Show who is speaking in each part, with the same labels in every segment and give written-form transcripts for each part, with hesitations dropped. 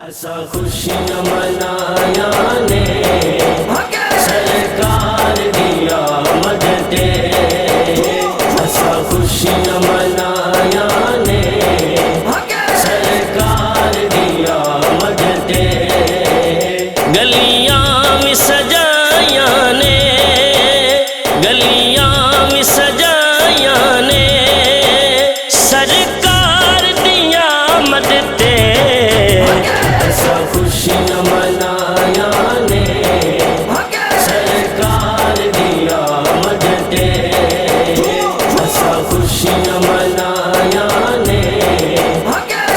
Speaker 1: असा खुशियां मनाया ने सरकार दी आमद ते, असा खुशियां मनाया ने सरकार दी आमद ते। गलियां में सजाया ने, गलियां में सजाया ने सरकार दी आमद ते। खुशियां मनाया ने सरकार दी आमद ते, असा खुशियां मनाया ने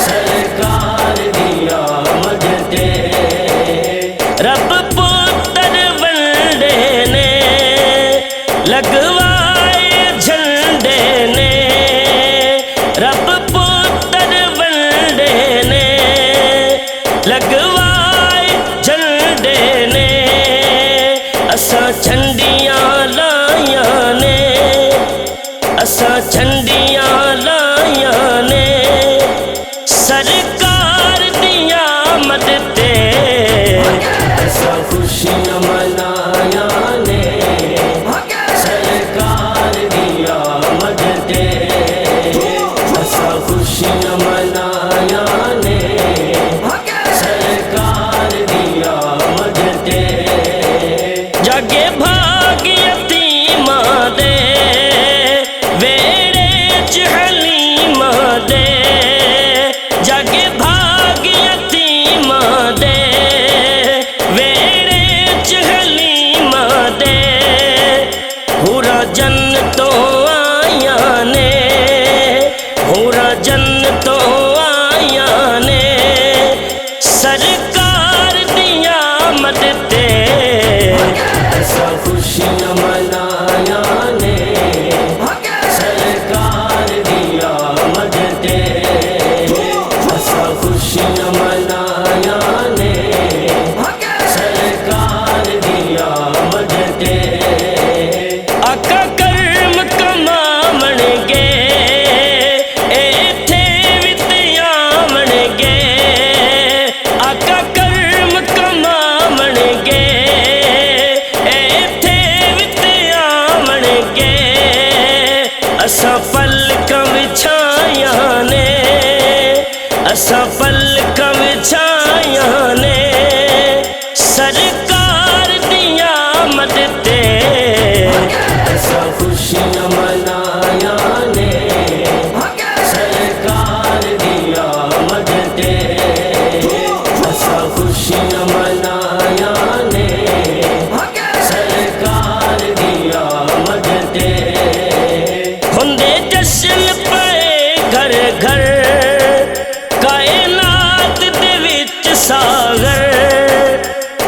Speaker 1: सरकार दी आमद ते। रब पुत्र वंडे ने लगवाए झंडे ने, रब पुत्र वंडे ने लगवाए झंडे ने। असा झंडियां लाया ने, असा झंडियां लाया ने सरकार दी आमद ते। असा खुशियां मनाया ने सरकार दी आमद ते, असा खुशियां मनाया ने सरकार दी आमद ते। जागे भाग यतीमा दे वेड़े च हलीमा दे, जागे भाग यतीमा दे वेड़े च हलीमा दे। हुरा जन्नतों आया ने, हुरा जन्नतों आया ने सरकार दी आमद ते। असा खुशियां मनाया ने सरकार दी आमद ते, असा खुशियां मनाया ने सरकार दी आमद ते। आका कर्म कमावण गे इत्थे विद्यावण गे, आका कर्म कमावण गे इत्थे विद्यावण गे। असा पलकां विछाया ने, असा पलकां विछाया ने सरकार दी आमद ते। असा खुशियां मनाया ने सरकार दी आमद ते, असा खुशियां मनाया ने सरकार दी आमद ते। हुंदे जश्न पे घर घर कायनात दे विच सागर,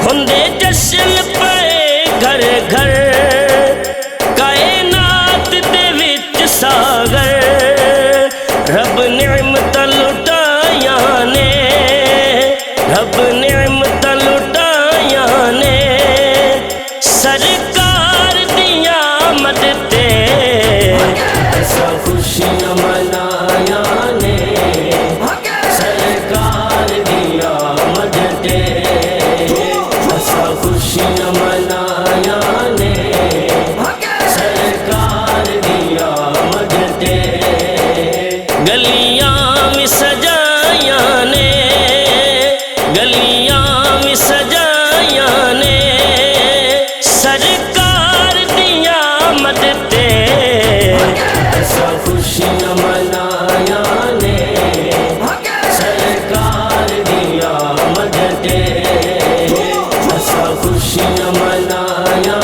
Speaker 1: हुंदे जश्न पे घर घर कायनात दे विच सागर। रब निअमत लुटाया ने, रब निअमत लुटाया ने सरकार दी आमद ते। असा खुशियां मनाया ने सरकार दी आमद ते, असा खुशियां मनाया ने सरकार दी आमद ते। गलियां में सजाया ने, गलियां में सजाया ने सरकार दी आमद ते। असा खुशियां मनाया ने सरकार दी आमद ते, असा खुशियां मनाया